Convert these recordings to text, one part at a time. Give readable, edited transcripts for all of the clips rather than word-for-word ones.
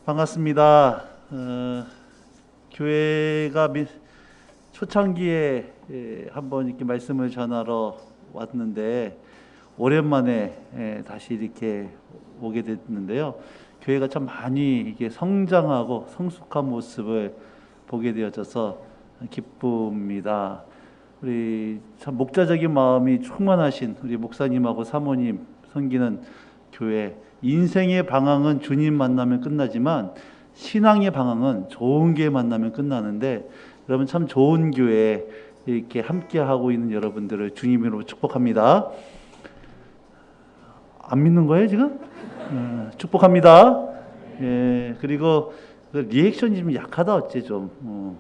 반갑습니다. 교회가 초창기에 한번 이렇게 말씀을 전하러 왔는데 오랜만에 다시 이렇게 오게 됐는데요. 교회가 참 많이 이게 성장하고 성숙한 모습을 보게 되어져서 기쁩니다. 우리 참 목자적인 마음이 충만하신 우리 목사님하고 사모님 섬기는 교회. 인생의 방황은 주님 만나면 끝나지만 신앙의 방황은 좋은 교회 만나면 끝나는데, 여러분 참 좋은 교회 이렇게 함께 하고 있는 여러분들을 주님으로 축복합니다. 안 믿는 거예요 지금? 축복합니다. 예, 그리고 리액션이 좀 약하다 어째 좀.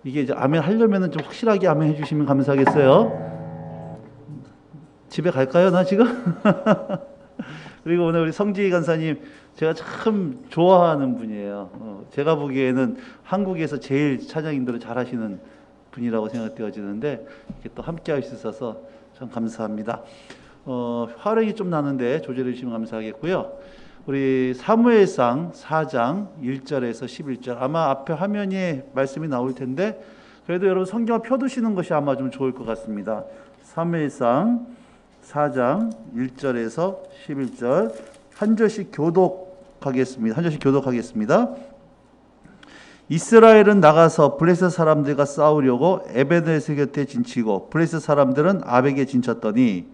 이게 이제 아멘 하려면은 좀 확실하게 아멘 해주시면 감사하겠어요. 집에 갈까요 나 지금? 그리고 오늘 우리 성지희 간사님, 제가 참 좋아하는 분이에요. 제가 보기에는 한국에서 제일 찬양인들을 잘하시는 분이라고 생각되어지는데, 이렇게 또 함께 할 수 있어서 참 감사합니다. 화력이 좀 나는데 조절해 주시면 감사하겠고요. 우리 사무엘상 4장 1절에서 11절, 아마 앞에 화면에 말씀이 나올 텐데 그래도 여러분 성경을 펴두시는 것이 아마 좀 좋을 것 같습니다. 사무엘상 4장 1절에서 11절 한 절씩 교독하겠습니다. 한 절씩 교독하겠습니다. 이스라엘은 나가서 블레셋 사람들과 싸우려고 에베네셀 곁에 진치고 블레셋 사람들은 아벡에 진쳤더니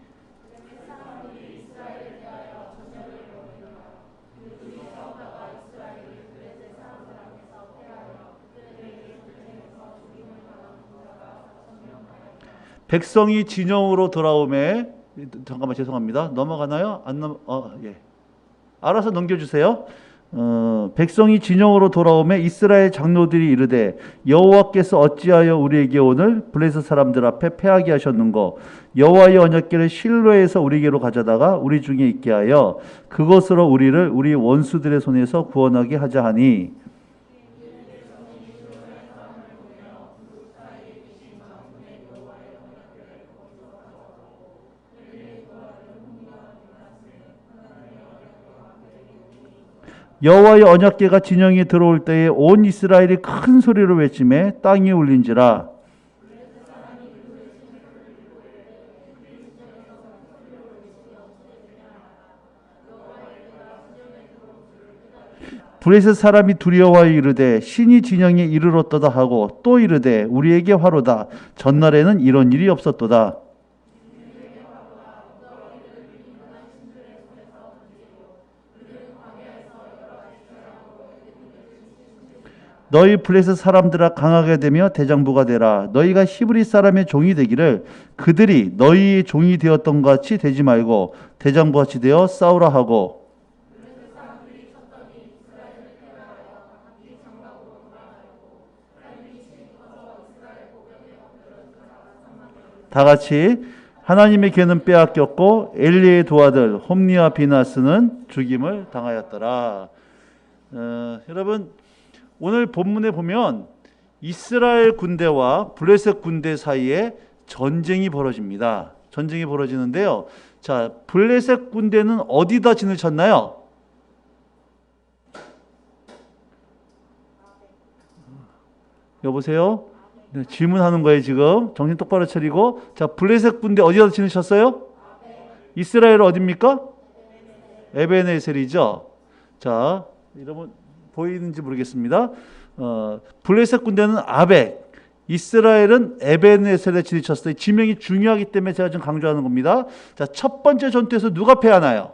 백성이 진영으로 돌아오매, 잠깐만 죄송합니다. 넘어가나요? 예. 알아서 넘겨주세요. 백성이 진영으로 돌아오매 이스라엘 장로들이 이르되 여호와께서 어찌하여 우리에게 오늘 블레셋 사람들 앞에 패하게 하셨는고, 여호와의 언약궤를 실로에서 우리에게로 가져다가 우리 중에 있게 하여 그것으로 우리를 우리 원수들의 손에서 구원하게 하자 하니, 여호와의 언약궤가 진영에 들어올 때에 온 이스라엘이 큰 소리로 외치매 땅이 울린지라. 블레셋 사람이 두려워하여 이르되 신이 진영에 이르렀도다 하고 또 이르되 우리에게 화로다. 전날에는 이런 일이 없었도다. 너희 블레셋 사람들아 강하게 되며 대장부가 되라. 너희가 히브리 사람의 종이 되기를 그들이 너희의 종이 되었던 것 같이 되지 말고 대장부 같이 되어 싸우라 하고, 다 같이 하나님의 궤는 빼앗겼고 엘리의 두 아들 홈니와 비나스는 죽임을 당하였더라. 여러분, 오늘 본문에 보면 이스라엘 군대와 블레셋 군대 사이에 전쟁이 벌어집니다. 전쟁이 벌어지는데요. 자, 블레셋 군대는 어디다 진을 쳤나요? 여보세요? 네, 질문하는 거예요 지금. 정신 똑바로 차리고. 자, 블레셋 군대 어디다 진을 쳤어요? 이스라엘 어디입니까? 에베네셀이죠. 자, 여러분 보이는지 모르겠습니다. 블레셋 군대는 아벡, 이스라엘은 에베네셀에 진입쳤어요. 지명이 중요하기 때문에 제가 좀 강조하는 겁니다. 자, 첫 번째 전투에서 누가 패하나요?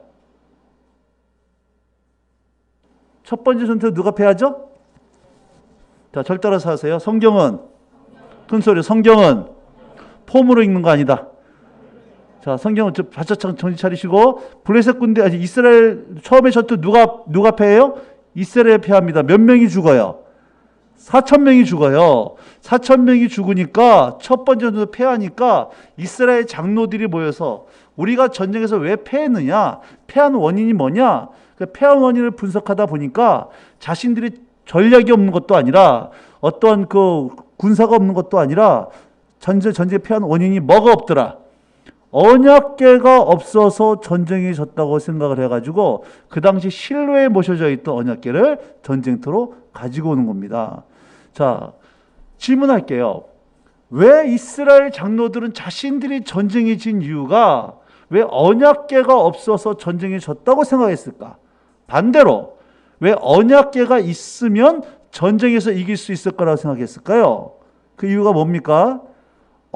첫 번째 전투에서 누가 패하죠? 자, 절 따라서 하세요. 성경은, 큰 소리, 성경은 폼으로 읽는 거 아니다. 자, 성경은 바짝 정신 차리시고, 블레셋 군대, 아니 이스라엘 처음에 전투 누가 패해요? 이스라엘 패합니다. 몇 명이 죽어요? 4,000명이 죽어요. 4,000명이 죽으니까 첫 번째 전투 패하니까 이스라엘 장로들이 모여서 우리가 전쟁에서 왜 패했느냐? 패한 원인이 뭐냐? 그 패한 원인을 분석하다 보니까 자신들이 전략이 없는 것도 아니라 어떠한 그 군사가 없는 것도 아니라 전쟁에 패한 원인이 뭐가 없더라? 언약궤가 없어서 전쟁이 졌다고 생각을 해가지고 그 당시 실로에 모셔져 있던 언약궤를 전쟁터로 가지고 오는 겁니다. 자, 질문할게요. 왜 이스라엘 장로들은 자신들이 전쟁이 진 이유가 왜 언약궤가 없어서 전쟁이 졌다고 생각했을까? 반대로 왜 언약궤가 있으면 전쟁에서 이길 수 있을 거라고 생각했을까요? 그 이유가 뭡니까?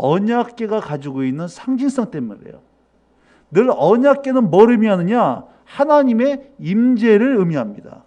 언약궤가 가지고 있는 상징성 때문이에요. 늘 언약궤는 뭘 의미하느냐? 하나님의 임재를 의미합니다.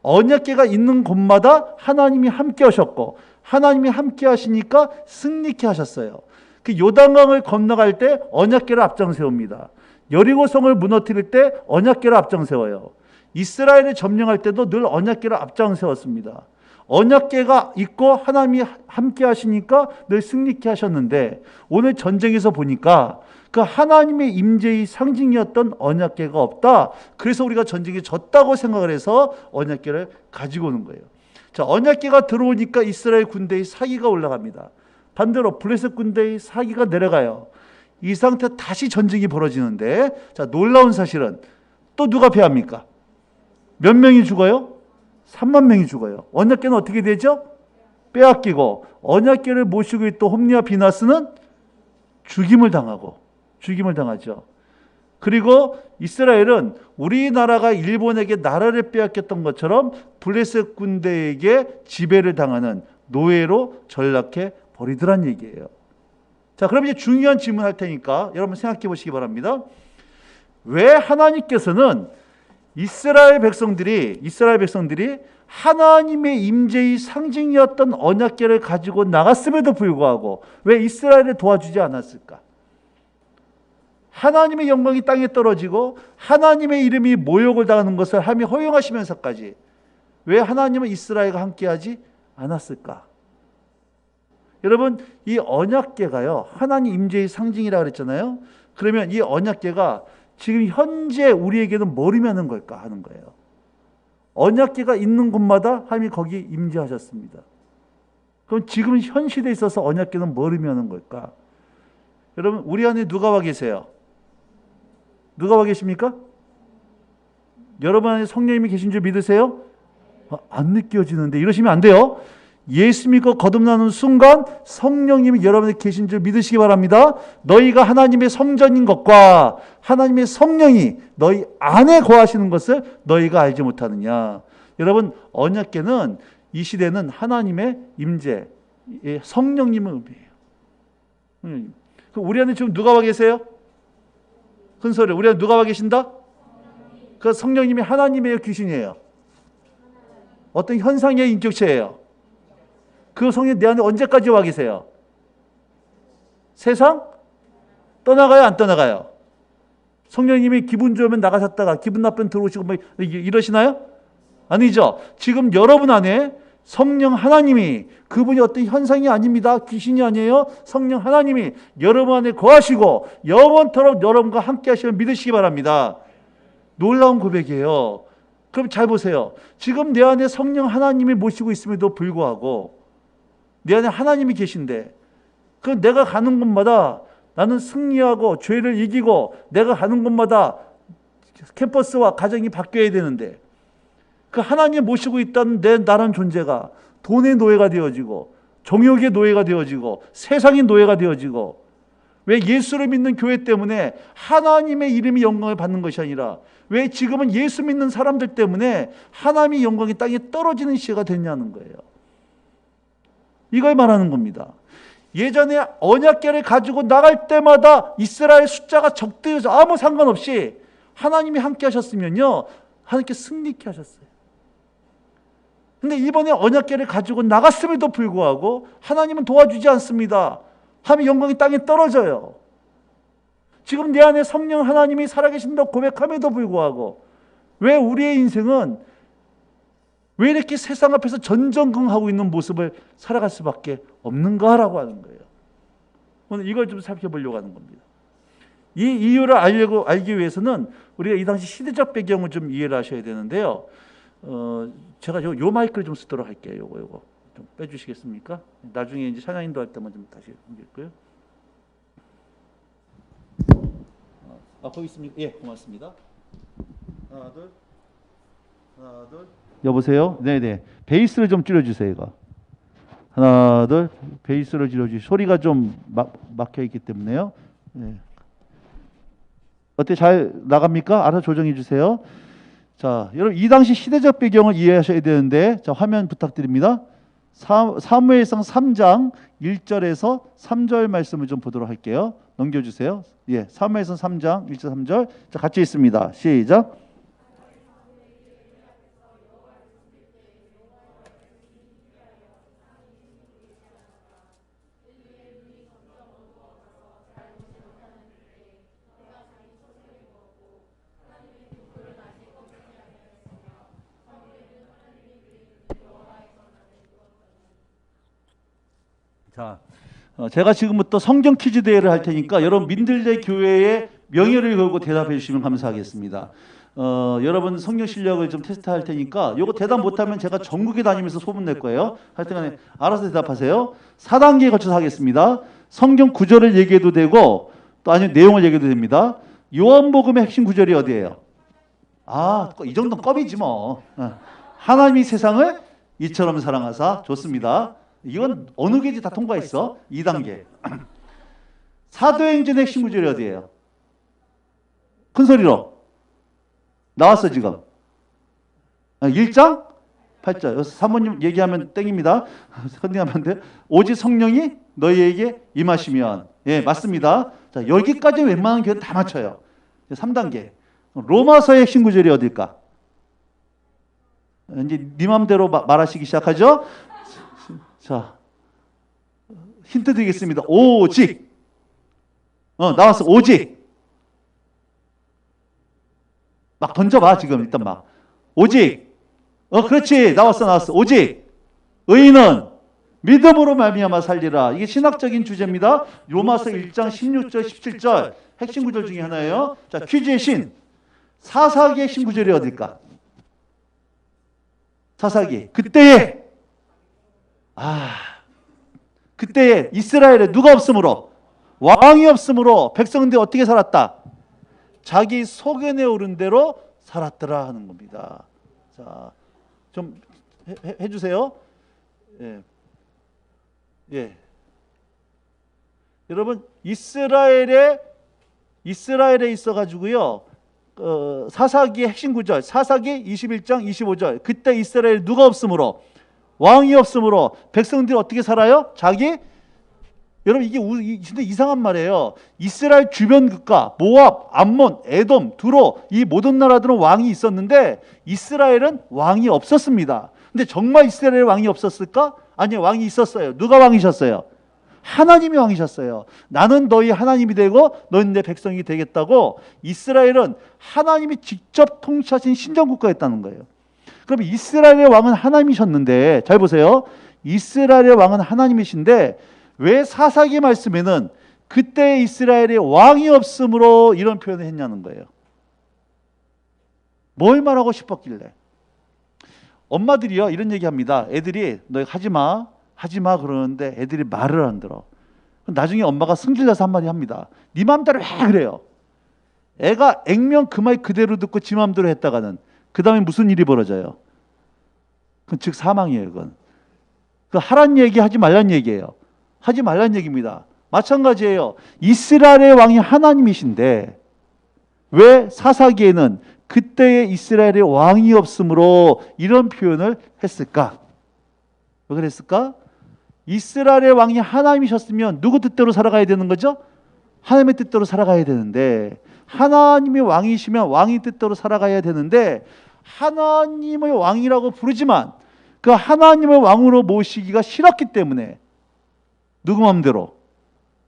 언약궤가 있는 곳마다 하나님이 함께 하셨고 하나님이 함께 하시니까 승리케 하셨어요. 그 요단강을 건너갈 때 언약궤를 앞장세웁니다. 여리고성을 무너뜨릴 때 언약궤를 앞장세워요. 이스라엘을 점령할 때도 늘 언약궤를 앞장세웠습니다. 언약궤가 있고 하나님이 함께 하시니까 늘 승리케 하셨는데 오늘 전쟁에서 보니까 그 하나님의 임재의 상징이었던 언약궤가 없다. 그래서 우리가 전쟁에 졌다고 생각을 해서 언약궤를 가지고 오는 거예요. 자, 언약궤가 들어오니까 이스라엘 군대의 사기가 올라갑니다. 반대로 블레셋 군대의 사기가 내려가요. 이 상태 다시 전쟁이 벌어지는데 자, 놀라운 사실은 또 누가 패합니까? 몇 명이 죽어요? 3만 명이 죽어요. 언약궤는 어떻게 되죠? 빼앗기고 언약궤를 모시고 있던 홈리와 비나스는 죽임을 당하죠. 그리고 이스라엘은 우리나라가 일본에게 나라를 빼앗겼던 것처럼 블레셋 군대에게 지배를 당하는 노예로 전락해 버리더란 얘기예요. 자, 그럼 이제 중요한 질문 할 테니까 여러분 생각해 보시기 바랍니다. 왜 하나님께서는 이스라엘 백성들이 하나님의 임재의 상징이었던 언약궤를 가지고 나갔음에도 불구하고 왜 이스라엘을 도와주지 않았을까? 하나님의 영광이 땅에 떨어지고 하나님의 이름이 모욕을 당하는 것을 하나님이 허용하시면서까지 왜 하나님은 이스라엘과 함께하지 않았을까? 여러분, 이 언약궤가요 하나님 임재의 상징이라고 그랬잖아요. 그러면 이 언약궤가 지금 현재 우리에게는 뭘 의미하는 걸까 하는 거예요. 언약궤가 있는 곳마다 하나님이 거기 임재하셨습니다. 그럼 지금 현 시대에 있어서 언약궤는 뭘 의미하는 걸까? 여러분, 우리 안에 누가 와 계세요? 누가 와 계십니까? 여러분 안에 성령님이 계신 줄 믿으세요? 안 느껴지는데 이러시면 안 돼요. 예수 믿고 거듭나는 순간 성령님이 여러분에 계신 줄 믿으시기 바랍니다. 너희가 하나님의 성전인 것과 하나님의 성령이 너희 안에 거하시는 것을 너희가 알지 못하느냐. 여러분, 언약궤는 이 시대는 하나님의 임재, 성령님을 의미해요. 우리 안에 지금 누가 와 계세요? 큰 소리. 우리 안에 누가 와 계신다? 그 성령님이 하나님이에요, 귀신이에요? 어떤 현상의 인격체예요? 그 성령이 내 안에 언제까지 와 계세요? 세상? 떠나가요, 안 떠나가요? 성령님이 기분 좋으면 나가셨다가 기분 나쁘면 들어오시고 뭐 이러시나요? 아니죠. 지금 여러분 안에 성령 하나님이, 그분이 어떤 현상이 아닙니다. 귀신이 아니에요. 성령 하나님이 여러분 안에 거하시고 영원토록 여러분과 함께 하시면 믿으시기 바랍니다. 놀라운 고백이에요. 그럼 잘 보세요. 지금 내 안에 성령 하나님이 모시고 있음에도 불구하고 내 안에 하나님이 계신데 그 내가 가는 곳마다 나는 승리하고 죄를 이기고 내가 가는 곳마다 캠퍼스와 가정이 바뀌어야 되는데 그 하나님 모시고 있다는 나란 존재가 돈의 노예가 되어지고 정욕의 노예가 되어지고 세상의 노예가 되어지고 왜 예수를 믿는 교회 때문에 하나님의 이름이 영광을 받는 것이 아니라 왜 지금은 예수 믿는 사람들 때문에 하나님의 영광이 땅에 떨어지는 시대가 됐냐는 거예요. 이걸 말하는 겁니다. 예전에 언약궤를 가지고 나갈 때마다 이스라엘 숫자가 적대해서 아무 상관없이 하나님이 함께 하셨으면요 하나님께 승리케 하셨어요. 근데 이번에 언약궤를 가지고 나갔음에도 불구하고 하나님은 도와주지 않습니다. 하나님의 영광이 땅에 떨어져요. 지금 내 안에 성령 하나님이 살아계신다고 고백함에도 불구하고 왜 우리의 인생은 왜 이렇게 세상 앞에서 전전긍긍하고 있는 모습을 살아갈 수밖에 없는가라고 하는 거예요. 오늘 이걸 좀 살펴보려고 하는 겁니다. 이 이유를 알기 위해서는 우리가 이 당시 시대적 배경을 좀 이해를 하셔야 되는데요. 제가 요 마이크를 좀 쓰도록 할게요. 요거 좀 빼주시겠습니까? 나중에 이제 찬양 인도할 때만 좀 다시 옮길게요. 거기 있습니까? 예, 고맙습니다. 하나, 둘. 하나, 둘. 여보세요? 네네. 베이스를 좀 줄여주세요, 이거. 하나, 둘. 베이스를 줄여주세요. 소리가 좀 막혀 있기 때문에요. 네. 어때? 잘 나갑니까? 알아서 조정해 주세요. 자, 여러분 이 당시 시대적 배경을 이해하셔야 되는데, 자, 화면 부탁드립니다. 사무엘상 3장 1절에서 3절 말씀을 좀 보도록 할게요. 넘겨주세요. 예, 사무엘상 3장 1절 3절. 자, 같이 있습니다. 시작. 자, 제가 지금부터 성경 퀴즈 대회를 할 테니까 여러분 민들레 교회의 명예를 걸고 대답해 주시면 감사하겠습니다. 여러분 성경 실력을 좀 테스트할 테니까 요거 대답 못하면 제가 전국에 다니면서 소문 낼 거예요. 하여튼간에 알아서 대답하세요. 4단계에 거쳐서 하겠습니다. 성경 구절을 얘기해도 되고 또 아니면 내용을 얘기해도 됩니다. 요한복음의 핵심 구절이 어디예요? 이 정도는 껌이지 뭐. 하나님이 세상을 이처럼 사랑하사. 좋습니다. 이건 어느 게지 다 통과했어. 2단계. 사도행전의 핵심 구절이 어디예요? 큰 소리로. 나왔어 지금. 1장 8절. 여기서 사모님 얘기하면 땡입니다. 컨닝하면 안 돼. 오직 성령이 너희에게 임하시면. 예, 맞습니다. 자, 여기까지 웬만한 교회는 다 맞춰요. 3단계. 로마서의 핵심 구절이 어딜까? 이제 네 맘대로 말하시기 시작하죠. 자, 힌트 드리겠습니다. 오직. 나왔어. 오직. 막 던져봐 지금 일단 막. 오직. 그렇지. 나왔어. 오직. 의인은 믿음으로 말미암아 살리라. 이게 신학적인 주제입니다. 로마서 1장 16절 17절 핵심 구절 중에 하나예요. 자, 퀴즈의 신. 사사기의 핵심 구절이 어딜까? 사사기. 그때에 이스라엘에 누가 없으므로, 왕이 없으므로 백성들이 어떻게 살았다? 자기 소견에 오른 대로 살았더라 하는 겁니다. 자, 좀 해주세요. 예. 예. 여러분 이스라엘에 있어가지고요. 사사기의 핵심 구절, 사사기 21장 25절. 그때 이스라엘 누가 없으므로, 왕이 없으므로 백성들이 어떻게 살아요? 여러분 이게 진짜 이상한 말이에요. 이스라엘 주변 국가 모압, 암몬, 에돔, 두로 이 모든 나라들은 왕이 있었는데 이스라엘은 왕이 없었습니다. 근데 정말 이스라엘에 왕이 없었을까? 아니요, 왕이 있었어요. 누가 왕이셨어요? 하나님이 왕이셨어요. 나는 너희 하나님이 되고 너희는 내 백성이 되겠다고. 이스라엘은 하나님이 직접 통치하신 신정국가였다는 거예요. 그럼 이스라엘의 왕은 하나님이셨는데, 잘 보세요. 이스라엘의 왕은 하나님이신데 왜 사사기 말씀에는 그때 이스라엘의 왕이 없으므로 이런 표현을 했냐는 거예요. 뭘 말하고 싶었길래? 엄마들이요 이런 얘기합니다. 애들이 너 하지마 그러는데 애들이 말을 안 들어. 나중에 엄마가 승질나서 한마디 합니다. 네 맘대로 해 그래요. 애가 액면 그 말 그대로 듣고 지 맘대로 했다가는 그 다음에 무슨 일이 벌어져요? 즉 사망이에요. 그건 하란 얘기 하지 말란 얘기예요. 하지 말란 얘기입니다. 마찬가지예요. 이스라엘의 왕이 하나님이신데 왜 사사기에는 그때의 이스라엘의 왕이 없으므로 이런 표현을 했을까? 왜 그랬을까? 이스라엘의 왕이 하나님이셨으면 누구 뜻대로 살아가야 되는 거죠? 하나님의 뜻대로 살아가야 되는데, 하나님이 왕이시면 왕의 뜻대로 살아가야 되는데, 하나님의 왕이라고 부르지만 그 하나님을 왕으로 모시기가 싫었기 때문에 누구 마음대로?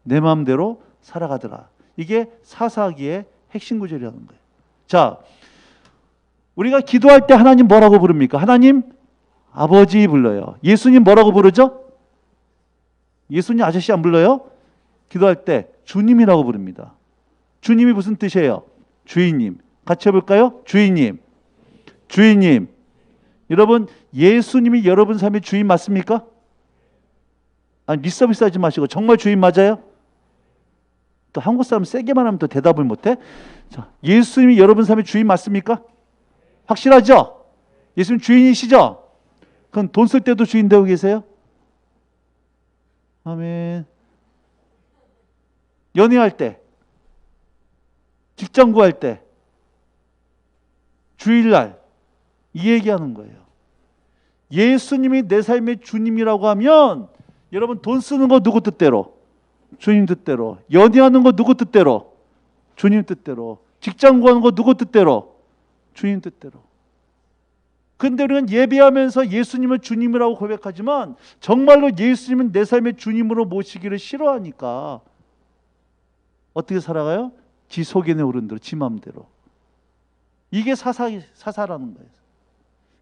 내 마음대로 살아가더라. 이게 사사기의 핵심 구절이라는 거예요. 자, 우리가 기도할 때 하나님 뭐라고 부릅니까? 하나님 아버지 불러요. 예수님 뭐라고 부르죠? 예수님 아저씨 안 불러요? 기도할 때 주님이라고 부릅니다. 주님이 무슨 뜻이에요? 주인님. 같이 해볼까요? 주인님. 여러분 예수님이 여러분 삶의 주인 맞습니까? 아니 립서비스 하지 마시고 정말 주인 맞아요? 또 한국 사람 세게 말하면 또 대답을 못해. 자, 예수님이 여러분 삶의 주인 맞습니까? 확실하죠? 예수님 주인이시죠? 그럼 돈 쓸 때도 주인 되고 계세요? 아멘. 연애할 때, 직장 구할 때, 주일날 이 얘기하는 거예요. 예수님이 내 삶의 주님이라고 하면 여러분 돈 쓰는 거 누구 뜻대로? 주님 뜻대로. 연애하는 거 누구 뜻대로? 주님 뜻대로. 직장 구하는 거 누구 뜻대로? 주님 뜻대로. 근데 우리는 예배하면서 예수님을 주님이라고 고백하지만 정말로 예수님은 내 삶의 주님으로 모시기를 싫어하니까 어떻게 살아가요? 지 속에 내 오른 대로, 지 마음대로. 이게 사사라는 거예요.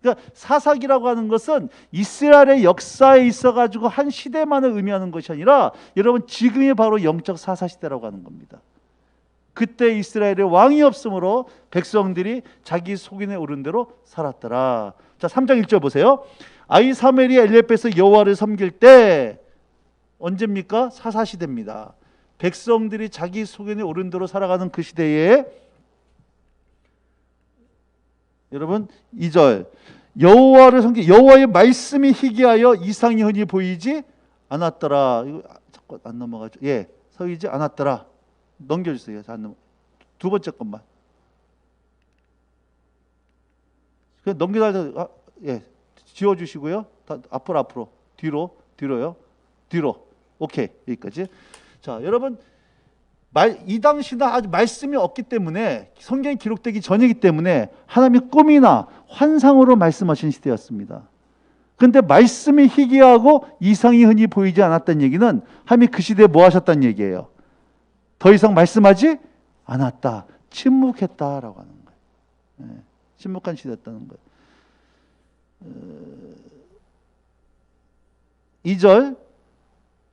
그러니까 사사기라고 하는 것은 이스라엘의 역사에 있어가지고 한 시대만을 의미하는 것이 아니라 여러분 지금이 바로 영적 사사시대라고 하는 겁니다. 그때 이스라엘의 왕이 없으므로 백성들이 자기 속인에 오른 대로 살았더라. 자, 3장 1절 보세요. 아히사멜이 엘리압에서 여호와를 섬길 때 언제입니까? 사사시대입니다. 백성들이 자기 속인에 오른 대로 살아가는 그 시대에 여러분 2절 여호와를 섬기 여호와의 말씀이 희귀하여 이상이 흔히 보이지 않았더라. 이거 자꾸 안 넘어가죠. 예, 서이지 않았더라. 넘겨주세요. 두 번째 것만. 그냥 넘겨달라. 예, 지워주시고요. 앞으로 뒤로요. 뒤로. 오케이, 여기까지. 자, 여러분 이 당시는 아주 말씀이 없기 때문에 성경이 기록되기 전이기 때문에 하나님이 꿈이나 환상으로 말씀하신 시대였습니다. 그런데 말씀이 희귀하고 이상이 흔히 보이지 않았다는 얘기는 하나님이 그 시대에 뭐 하셨다는 얘기예요? 더 이상 말씀하지 않았다. 침묵했다라고 하는 거예요. 네, 침묵한 시대였다는 거예요. 2절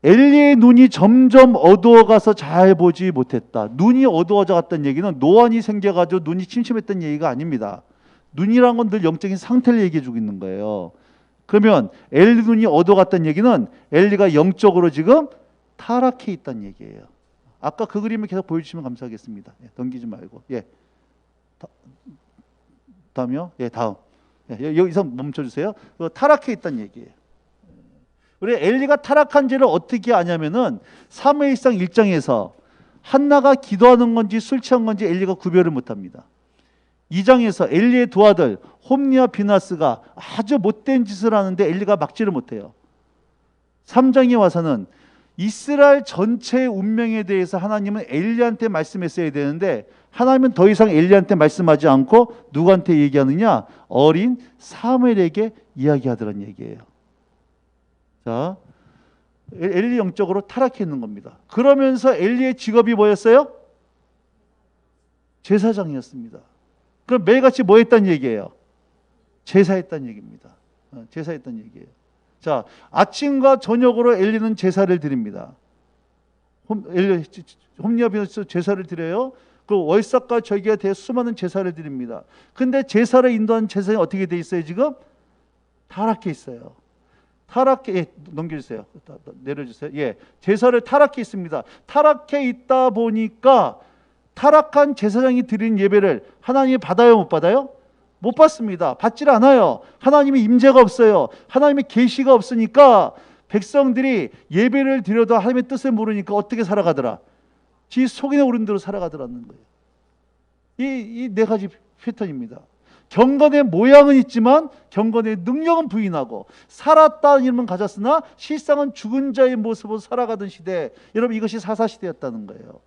엘리의 눈이 점점 어두워가서 잘 보지 못했다. 눈이 어두워져 갔다는 얘기는 노안이 생겨가지고 눈이 침침했다는 얘기가 아닙니다. 눈이란 건 늘 영적인 상태를 얘기해 주고 있는 거예요. 그러면 엘리 눈이 어두워갔다는 얘기는 엘리가 영적으로 지금 타락해 있다는 얘기예요. 아까 그 그림을 계속 보여주시면 감사하겠습니다. 예, 넘기지 말고. 예. 다음이요? 예, 다음. 예, 여기서 멈춰주세요. 타락해 있다는 얘기예요. 우리 엘리가 타락한 지를 어떻게 아냐면은 사무엘상 1장에서 한나가 기도하는 건지 술 취한 건지 엘리가 구별을 못합니다. 2장에서 엘리의 두 아들 홈리와 비나스가 아주 못된 짓을 하는데 엘리가 막지를 못해요. 3장에 와서는 이스라엘 전체의 운명에 대해서 하나님은 엘리한테 말씀했어야 되는데 하나님은 더 이상 엘리한테 말씀하지 않고 누구한테 얘기하느냐? 어린 사무엘에게 이야기하더란 얘기예요. 자, 엘리 영적으로 타락해 있는 겁니다. 그러면서 엘리의 직업이 뭐였어요? 제사장이었습니다. 그럼 매일같이 뭐 했다는 얘기예요? 제사했다는 얘기입니다. 제사했다는 얘기예요. 자, 아침과 저녁으로 엘리는 제사를 드립니다. 홈리아비에서 제사를 드려요. 그 월삭과 절기가 대 수많은 제사를 드립니다. 근데 제사를 인도하는 제사장이 어떻게 돼 있어요? 지금 타락해 있어요. 타락해, 예, 넘겨주세요. 내려주세요. 예, 제사를 타락해 있습니다. 타락해 있다 보니까 타락한 제사장이 드리는 예배를 하나님이 받아요, 못 받아요? 못 받습니다. 받질 않아요. 하나님의 임재가 없어요. 하나님의 계시가 없으니까 백성들이 예배를 드려도 하나님의 뜻을 모르니까 어떻게 살아가더라? 지 속에 오른 대로 살아가더라는 거예요. 이 네 가지 패턴입니다. 경건의 모양은 있지만 경건의 능력은 부인하고 살았다는 이름은 가졌으나 실상은 죽은 자의 모습으로 살아가던 시대. 여러분 이것이 사사시대였다는 거예요.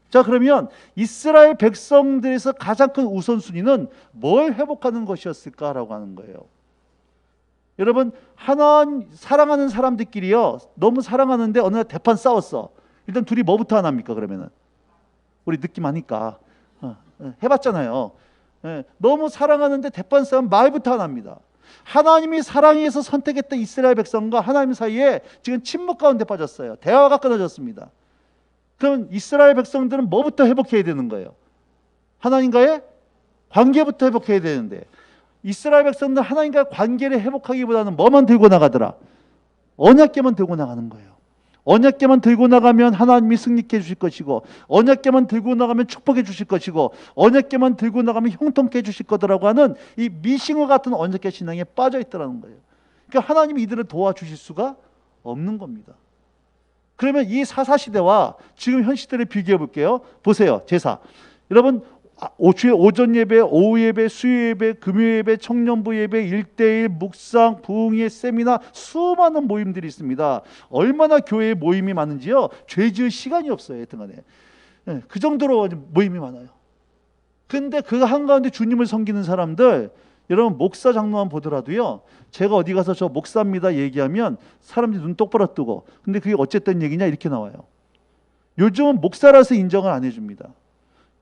자, 그러면 이스라엘 백성들에서 가장 큰 우선순위는 뭘 회복하는 것이었을까라고 하는 거예요. 여러분 하나님 사랑하는 사람들끼리요 너무 사랑하는데 어느 날 대판 싸웠어. 일단 둘이 뭐부터 하나입니까? 그러면은 우리 느낌 아니까 해봤잖아요. 너무 사랑하는데 대판 싸움 말부터 하나입니다. 하나님이 사랑해서 선택했던 이스라엘 백성과 하나님 사이에 지금 침묵 가운데 빠졌어요. 대화가 끊어졌습니다. 그럼 이스라엘 백성들은 뭐부터 회복해야 되는 거예요? 하나님과의 관계부터 회복해야 되는데 이스라엘 백성들은 하나님과의 관계를 회복하기보다는 뭐만 들고 나가더라? 언약궤만 들고 나가는 거예요. 언약궤만 들고 나가면 하나님이 승리케 해주실 것이고, 언약궤만 들고 나가면 축복해 주실 것이고, 언약궤만 들고 나가면 형통케 해주실 거다라고 하는 이 미싱어 같은 언약궤 신앙에 빠져 있더라는 거예요. 그러니까 하나님이 이들을 도와주실 수가 없는 겁니다. 그러면 이 사사시대와 지금 현 시대를 비교해 볼게요. 보세요. 제사. 여러분, 오전 예배, 오후 예배, 수요 예배, 금요 예배, 청년부 예배, 1대1 묵상, 부흥회, 세미나, 수많은 모임들이 있습니다. 얼마나 교회에 모임이 많은지요, 죄 지을 시간이 없어요. 하여튼간에 그 정도로 모임이 많아요. 근데 그 한가운데 주님을 섬기는 사람들, 여러분 목사 장로만 보더라도요, 제가 어디 가서 저 목사입니다 얘기하면 사람들이 눈 똑바로 뜨고, 근데 그게 어쨌든 얘기냐 이렇게 나와요. 요즘은 목사라서 인정을 안 해줍니다.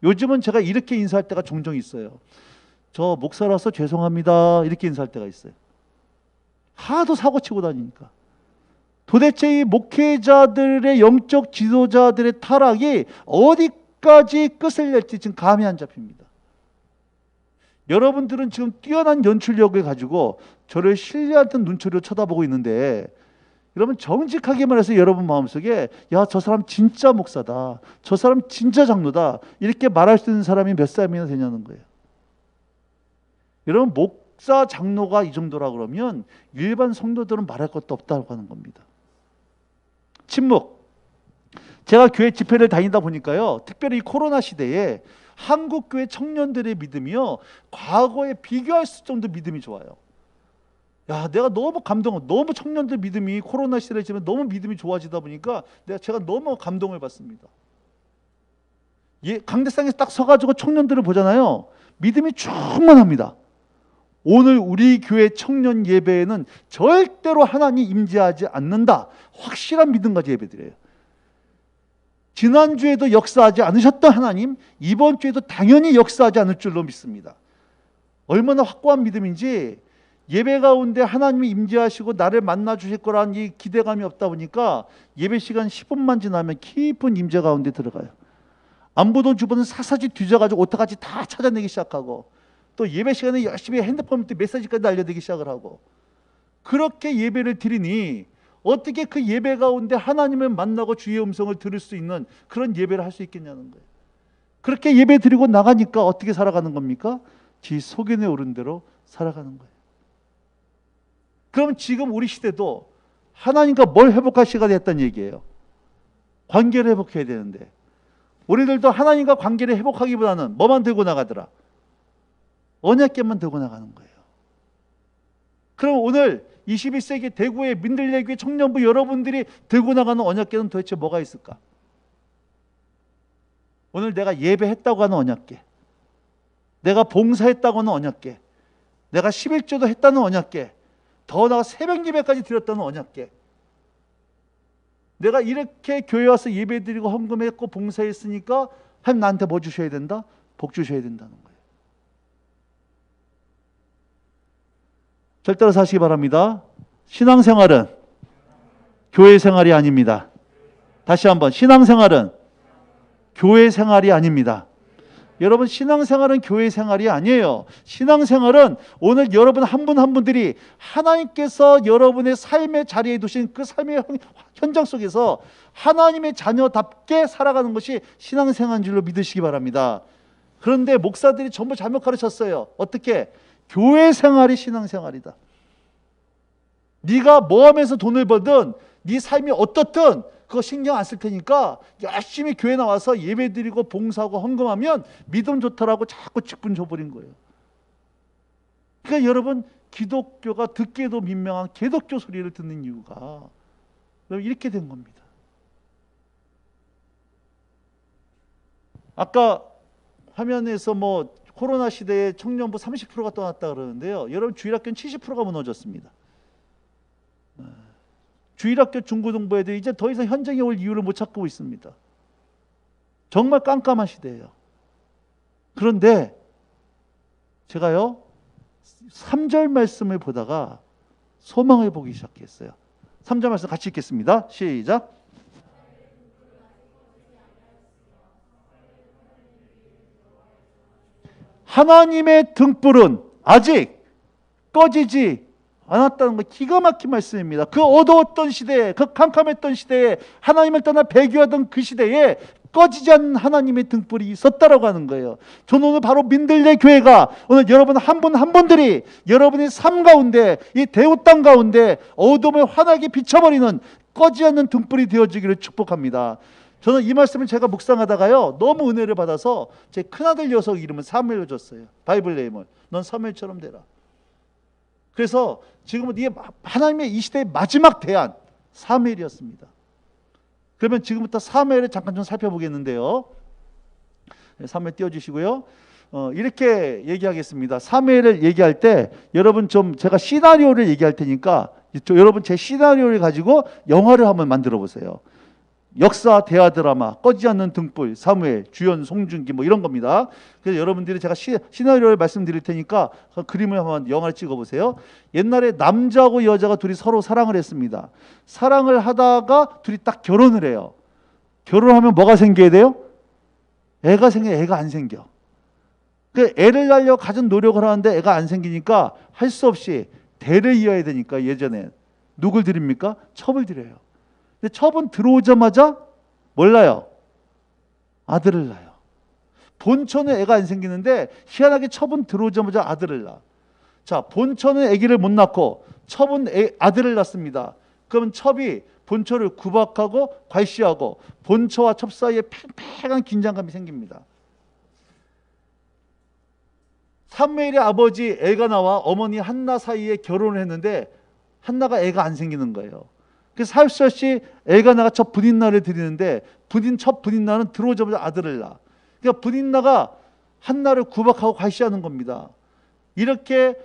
요즘은 제가 이렇게 인사할 때가 종종 있어요. 저 목사라서 죄송합니다 이렇게 인사할 때가 있어요. 하도 사고치고 다니니까. 도대체 이 목회자들의, 영적 지도자들의 타락이 어디까지 끝을 낼지 지금 감이 안 잡힙니다. 여러분들은 지금 뛰어난 연출력을 가지고 저를 신뢰하던 눈초리로 쳐다보고 있는데, 여러분 정직하게 말해서 여러분 마음속에 야, 저 사람 진짜 목사다, 저 사람 진짜 장로다, 이렇게 말할 수 있는 사람이 몇 사람이나 되냐는 거예요. 여러분 목사 장로가 이 정도라 그러면 일반 성도들은 말할 것도 없다고 하는 겁니다. 침묵. 제가 교회 집회를 다니다 보니까요, 특별히 이 코로나 시대에 한국 교회 청년들의 믿음이요, 과거에 비교할 수 정도 믿음이 좋아요. 야, 내가 너무 너무 청년들 믿음이 코로나 시대에 지금 너무 믿음이 좋아지다 보니까 제가 너무 감동을 받습니다. 강대상에서 딱 서가지고 청년들을 보잖아요. 믿음이 충만합니다. 오늘 우리 교회 청년 예배에는 절대로 하나님 임재하지 않는다, 확실한 믿음 가지고 예배드려요. 지난주에도 역사하지 않으셨던 하나님, 이번 주에도 당연히 역사하지 않을 줄로 믿습니다. 얼마나 확고한 믿음인지, 예배 가운데 하나님이 임재하시고 나를 만나 주실 거라는 이 기대감이 없다 보니까 예배 시간 10분만 지나면 깊은 임재 가운데 들어가요. 안 보던 주변은 사사지 뒤져가지고 어떡하지 다 찾아내기 시작하고, 또 예배 시간에 열심히 핸드폰 메시지까지 알려드리기 시작을 하고, 그렇게 예배를 드리니 어떻게 그 예배 가운데 하나님을 만나고 주의 음성을 들을 수 있는 그런 예배를 할 수 있겠냐는 거예요. 그렇게 예배 드리고 나가니까 어떻게 살아가는 겁니까? 지 소견에 오른 대로 살아가는 거예요. 그럼 지금 우리 시대도 하나님과 뭘 회복할 시간이 됐다는 얘기예요. 관계를 회복해야 되는데, 우리들도 하나님과 관계를 회복하기보다는 뭐만 들고 나가더라? 언약궤만 들고 나가는 거예요. 그럼 오늘 21세기 대구의 민들레교회 청년부 여러분들이 들고 나가는 언약궤는 도대체 뭐가 있을까? 오늘 내가 예배했다고 하는 언약궤, 내가 봉사했다고 하는 언약궤, 내가 11조도 했다는 언약궤, 더 나아가 새벽 예배까지 드렸다는 언약궤, 내가 이렇게 교회 와서 예배드리고 헌금했고 봉사했으니까 하나님 나한테 뭐 주셔야 된다? 복 주셔야 된다는 거예요. 절대로 사시기 바랍니다. 신앙생활은 교회 생활이 아닙니다. 다시 한번, 신앙생활은 교회 생활이 아닙니다. 여러분, 신앙생활은 교회 생활이 아니에요. 신앙생활은 오늘 여러분 한 분 한 분들이 하나님께서 여러분의 삶의 자리에 두신 그 삶의 현장 속에서 하나님의 자녀답게 살아가는 것이 신앙생활인 줄로 믿으시기 바랍니다. 그런데 목사들이 전부 잘못 가르쳤어요. 어떻게? 교회 생활이 신앙생활이다. 네가 뭐 하면서 돈을 벌든, 네 삶이 어떻든 그거 신경 안 쓸 테니까 열심히 교회 나와서 예배드리고 봉사하고 헌금하면 믿음 좋다라고 자꾸 직분 줘버린 거예요. 그러니까 여러분, 기독교가 듣기에도 민망한 개독교 소리를 듣는 이유가 이렇게 된 겁니다. 아까 화면에서 뭐 코로나 시대에 청년부 30%가 떠났다 그러는데요, 여러분 주일학교는 70%가 무너졌습니다. 주일학교 중고등부 애들이 이제 더 이상 현장에 올 이유를 못 찾고 있습니다. 정말 깜깜한 시대예요. 그런데 제가요 3절 말씀을 보다가 소망을 보기 시작했어요. 3절 말씀 같이 읽겠습니다. 시작. 하나님의 등불은 아직 꺼지지 않았다는 거 기가 막힌 말씀입니다. 그 어두웠던 시대에, 그 캄캄했던 시대에, 하나님을 떠나 배교하던 그 시대에 꺼지지 않는 하나님의 등불이 있었다라고 하는 거예요. 저는 오늘 바로 민들레 교회가 오늘 여러분 한 분 한 분들이 여러분의 삶 가운데, 이 대우 땅 가운데 어둠을 환하게 비춰버리는 꺼지지 않는 등불이 되어지기를 축복합니다. 저는 이 말씀을 제가 묵상하다가요, 너무 은혜를 받아서 제 큰아들 녀석 이름은 사무엘을 줬어요. 바이블 네임을. 넌 사무엘처럼 되라. 그래서 지금은 이게 하나님의 이 시대의 마지막 대안 사무엘이었습니다. 그러면 지금부터 사무엘을 잠깐 좀 살펴보겠는데요. 사무엘 띄워주시고요. 이렇게 얘기하겠습니다. 사무엘을 얘기할 때 여러분 좀 제가 시나리오를 얘기할 테니까 여러분 제 시나리오를 가지고 영화를 한번 만들어 보세요. 역사 대하 드라마 꺼지지 않는 등불 사무엘 주연 송중기 뭐 이런 겁니다. 그래서 여러분들이 제가 시나리오를 말씀드릴 테니까 그 그림을 한번 영화를 찍어 보세요. 옛날에 남자하고 여자가 둘이 서로 사랑을 했습니다. 사랑을 하다가 둘이 딱 결혼을 해요. 결혼하면 뭐가 생겨야 돼요? 애가 생겨요. 애가 안 생겨. 그 애를 낳으려고 가진 노력을 하는데 애가 안 생기니까 할 수 없이 대를 이어야 되니까 예전에 누굴 드립니까? 첩을 드려요. 근데 첩은 들어오자마자 몰라요. 아들을 낳아요. 본처는 애가 안 생기는데 희한하게 첩은 들어오자마자 아들을 낳아. 자, 본처는 아기를 못 낳고 첩은 아들을 낳습니다. 그러면 첩이 본처를 구박하고 괄시하고 본처와 첩 사이에 팽팽한 긴장감이 생깁니다. 사무엘의 아버지 엘가나와 어머니 한나 사이에 결혼을 했는데 한나가 애가 안 생기는 거예요. 그래서 할 수 없이 엘가나가 첫 분인나를 드리는데 첫 분인나는 들어오자마자 아들을 낳아. 그러니까 분인나가 한나를 구박하고 괄시하는 겁니다. 이렇게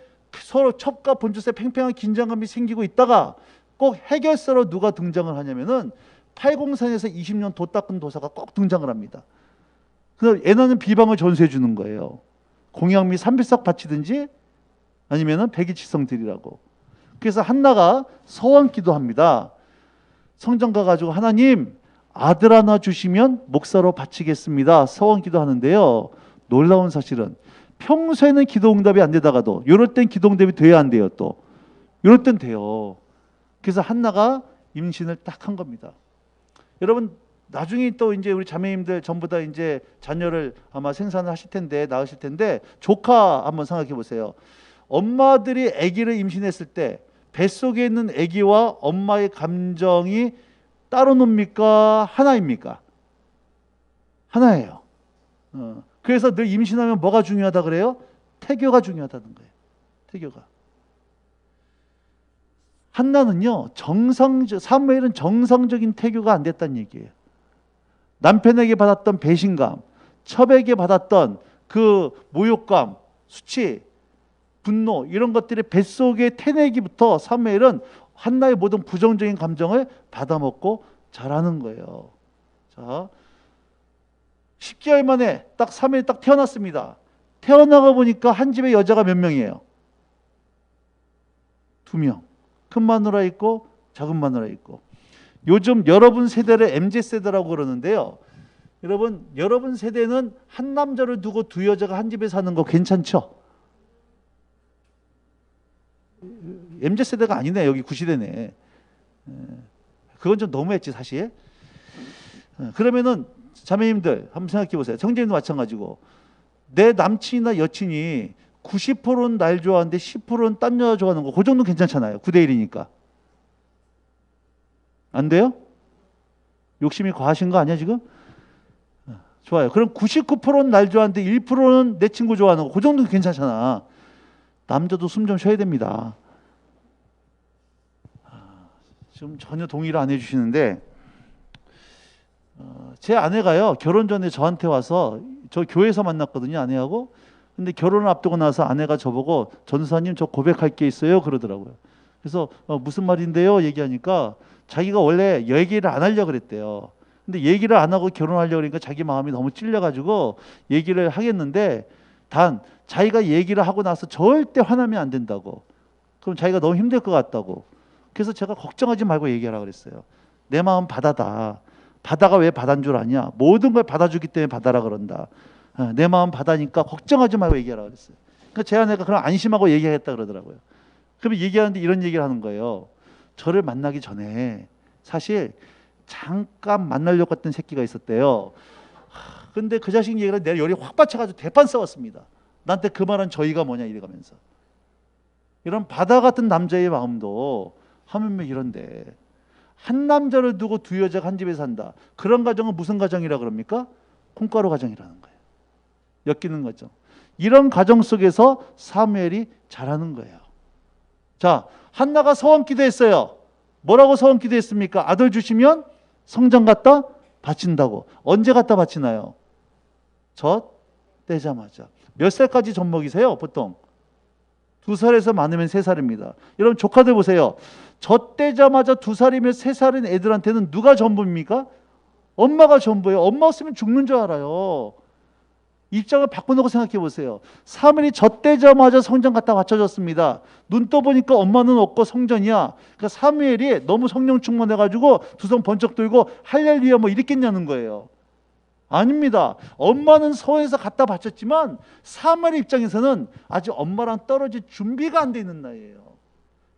서로 첩과 본처 사이에 팽팽한 긴장감이 생기고 있다가 꼭 해결사로 누가 등장을 하냐면은 팔공산에서 20년 도 닦은 도사가 꼭 등장을 합니다. 그래서 애나는 비방을 전수해 주는 거예요. 공양미 3빌싹 바치든지 아니면은 백이칠성 드리라고. 그래서 한나가 서원 기도합니다. 성전 가가지고 하나님 아들 하나 주시면 목사로 바치겠습니다. 서원 기도하는데요. 놀라운 사실은 평소에는 기도 응답이 안 되다가도 이럴 땐 기도 응답이 돼야 안 돼요. 또 이럴 땐 돼요. 그래서 한나가 임신을 딱 한 겁니다. 여러분 나중에 또 이제 우리 자매님들 전부 다 이제 자녀를 아마 생산을 하실 텐데 낳으실 텐데 조카 한번 생각해 보세요. 엄마들이 아기를 임신했을 때 뱃속에 있는 아기와 엄마의 감정이 따로 놉니까? 하나입니까? 하나예요. 그래서 늘 임신하면 뭐가 중요하다 그래요? 태교가 중요하다는 거예요. 태교가. 한나는요, 사무엘은 정상적인 태교가 안 됐다는 얘기예요. 남편에게 받았던 배신감, 첩에게 받았던 그 모욕감, 수치, 분노 이런 것들이 뱃속에 태내기부터 사무엘은 한나의 모든 부정적인 감정을 받아먹고 자라는 거예요. 자, 10개월 만에 딱 사무엘이 딱 태어났습니다. 태어나가 보니까 한 집에 여자가 몇 명이에요? 2명. 큰 마누라 있고 작은 마누라 있고. 요즘 여러분 세대를 MZ세대라고 그러는데요. 여러분 세대는 한 남자를 두고 두 여자가 한 집에 사는 거 괜찮죠? MZ세대가 아니네. 여기 구시대네. 그건 좀 너무했지 사실. 그러면은 자매님들 한번 생각해 보세요. 형제님도 마찬가지고 내 남친이나 여친이 90%는 날 좋아하는데 10%는 딴 여자 좋아하는 거 그 정도는 괜찮잖아요. 9대1이니까. 안 돼요? 욕심이 과하신 거 아니야 지금? 좋아요. 그럼 99%는 날 좋아하는데 1%는 내 친구 좋아하는 거 그 정도는 괜찮잖아. 남자도 숨 좀 쉬어야 됩니다. 지금 전혀 동의를 안 해주시는데 제 아내가요 결혼 전에 저한테 와서 저 교회에서 만났거든요 아내하고. 근데 결혼을 앞두고 나서 아내가 저보고 전사님 저 고백할 게 있어요 그러더라고요. 그래서 무슨 말인데요 얘기하니까 자기가 원래 얘기를 안 하려고 그랬대요. 근데 얘기를 안 하고 결혼하려고 그러니까 자기 마음이 너무 찔려가지고 얘기를 하겠는데 단 자기가 얘기를 하고 나서 절대 화나면 안 된다고. 그럼 자기가 너무 힘들 것 같다고. 그래서 제가 걱정하지 말고 얘기하라 그랬어요. 내 마음 바다다. 바다가 왜 바다인 줄 아냐? 모든 걸 받아주기 때문에 바다라 그런다. 내 마음 바다니까 걱정하지 말고 얘기하라 그랬어요. 그러니까 제 아내가 그럼 안심하고 얘기하겠다 그러더라고요. 그러면 얘기하는데 이런 얘기를 하는 거예요. 저를 만나기 전에 사실 잠깐 만나려고 했던 새끼가 있었대요. 근데 그 자식 얘기를 내가 열이 확 받쳐가지고 대판 싸웠습니다. 나한테 그 말은 저희가 뭐냐 이래가면서. 이런 바다 같은 남자의 마음도 하물며 이런데, 한 남자를 두고 두 여자가 한 집에 산다. 그런 가정은 무슨 가정이라 그럽니까? 콩가루 가정이라는 거예요. 엮이는 거죠. 이런 가정 속에서 사무엘이 자라는 거예요. 자, 한나가 서원 기도했어요. 뭐라고 서원 기도했습니까? 아들 주시면 성전 갖다 바친다고. 언제 갖다 바치나요? 젖 떼자마자. 몇 살까지 젖 먹이세요? 보통 2살에서 많으면 3살입니다. 여러분 조카들 보세요. 젖 떼자마자 2살이면 3살인 애들한테는 누가 전부입니까? 엄마가 전부예요. 엄마 없으면 죽는 줄 알아요. 입장을 바꿔놓고 생각해 보세요. 사무엘이 젖 떼자마자 성전 갖다 바쳐줬습니다. 눈 떠보니까 엄마는 없고 성전이야. 그러니까 사무엘이 너무 성령 충만해가지고 두 손 번쩍 들고 할렐루야 뭐 이랬겠냐는 거예요. 아닙니다. 엄마는 서에서 갖다 바쳤지만 사무엘 입장에서는 아직 엄마랑 떨어질 준비가 안 돼 있는 나이에요.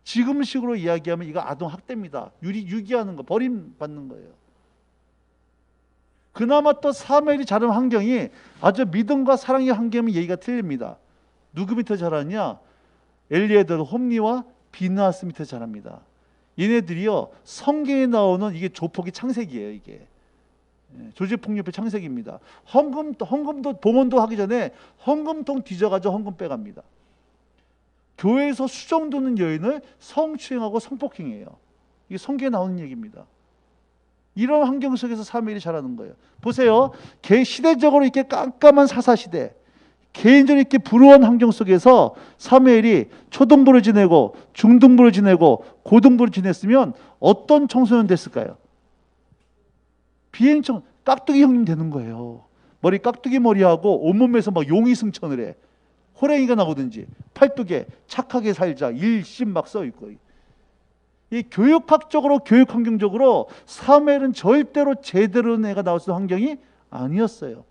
지금식으로 이야기하면 이거 아동학대입니다. 유기하는 거, 버림받는 거예요. 그나마 또 사무엘이 자란 환경이 아주 믿음과 사랑의 환경이면 얘기가 틀립니다. 누구 밑에 자랐냐? 엘리에더, 홈리와 비느하스 밑에 자랍니다. 얘네들이요, 성경에 나오는 이게 조폭이 창세기예요. 이게 조직폭력배 창세기입니다. 헌금도 봉헌도 하기 전에 헌금통 뒤져가지고 헌금 빼갑니다. 교회에서 수정 두는 여인을 성추행하고 성폭행해요. 이게 성경에 나오는 얘기입니다. 이런 환경 속에서 사무엘이 자라는 거예요. 보세요. 시대적으로 이렇게 깜깜한 사사시대, 개인적으로 이렇게 불우한 환경 속에서 사무엘이 초등부를 지내고 중등부를 지내고 고등부를 지냈으면 어떤 청소년 됐을까요? 비행청, 깍두기 형님 되는 거예요. 머리 깍두기 머리하고 온몸에서 막 용이 승천을 해. 호랭이가 나오든지 팔뚝에 착하게 살자 일심 막 써있고. 이 교육학적으로 교육 환경적으로 사무엘은 절대로 제대로 된 애가 나올 수 있는 환경이 아니었어요.